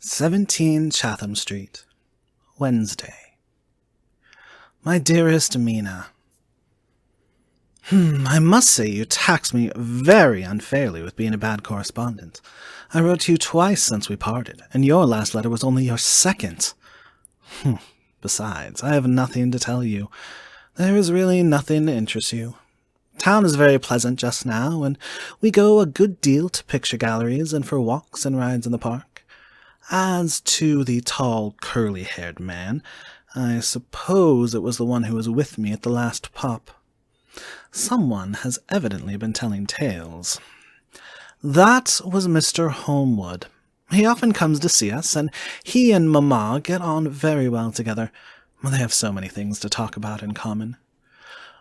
17 Chatham Street, Wednesday. My dearest Mina, I must say you tax me very unfairly with being a bad correspondent. I wrote to you twice since we parted, and your last letter was only your second. Besides, I have nothing to tell you. There is really nothing to interest you. Town is very pleasant just now, and we go a good deal to picture galleries and for walks and rides in the park. As to the tall, curly-haired man, I suppose it was the one who was with me at the last pop. Someone has evidently been telling tales. That was Mr. Holmwood. He often comes to see us, and he and Mamma get on very well together. They have so many things to talk about in common.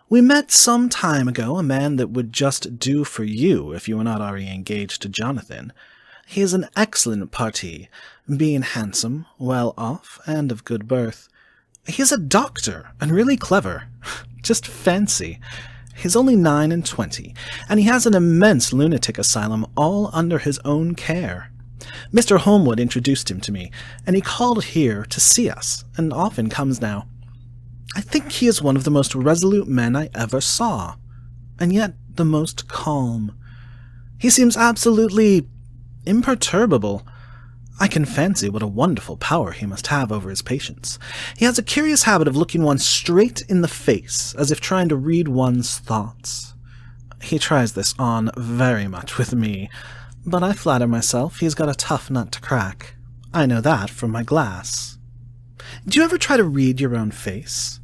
We met some time ago a man that would just do for you if you were not already engaged to Jonathan. He is an excellent parti, being handsome, well off, and of good birth. He is a doctor, and really clever. Just fancy. He's only 29, and he has an immense lunatic asylum all under his own care. Mr. Holmwood introduced him to me, and he called here to see us, and often comes now. I think he is one of the most resolute men I ever saw, and yet the most calm. He seems absolutely imperturbable. I can fancy what a wonderful power he must have over his patients. He has a curious habit of looking one straight in the face, as if trying to read one's thoughts. He tries this on very much with me, but I flatter myself he's got a tough nut to crack. I know that from my glass. Do you ever try to read your own face?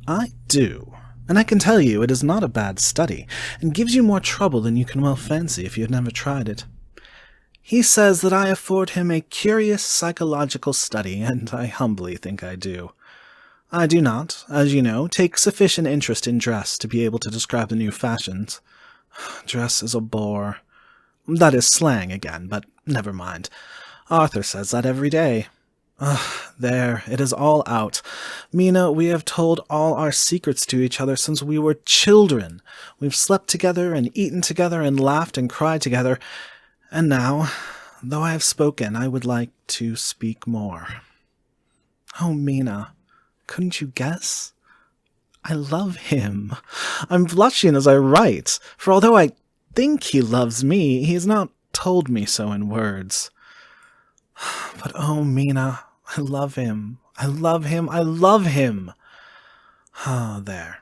I do, and I can tell you it is not a bad study, and gives you more trouble than you can well fancy if you have never tried it. He says that I afford him a curious psychological study, and I humbly think I do. I do not, as you know, take sufficient interest in dress to be able to describe the new fashions. Dress is a bore. That is slang again, but never mind. Arthur says that every day. There, it is all out. Mina, we have told all our secrets to each other since we were children. We've slept together and eaten together and laughed and cried together. And now, though I have spoken, I would like to speak more. Oh, Mina, couldn't you guess? I love him. I'm blushing as I write, for although I think he loves me, he has not told me so in words. But oh, Mina, I love him. I love him. I love him. There.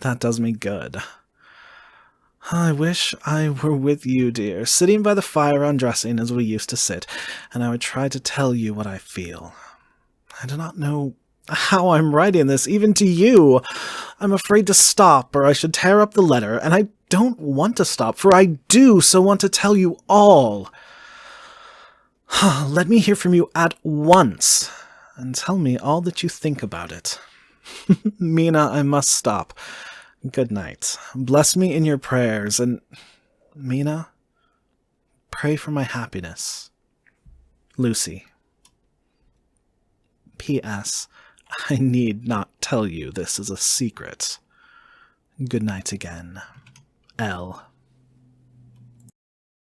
That does me good. I wish I were with you, dear, sitting by the fire undressing as we used to sit, and I would try to tell you what I feel. I do not know how I'm writing this, even to you. I'm afraid to stop, or I should tear up the letter, and I don't want to stop, for I do so want to tell you all. Let me hear from you at once, and tell me all that you think about it. Mina, I must stop. Good night. Bless me in your prayers, and, Mina, pray for my happiness. Lucy. P.S. I need not tell you this is a secret. Good night again. L.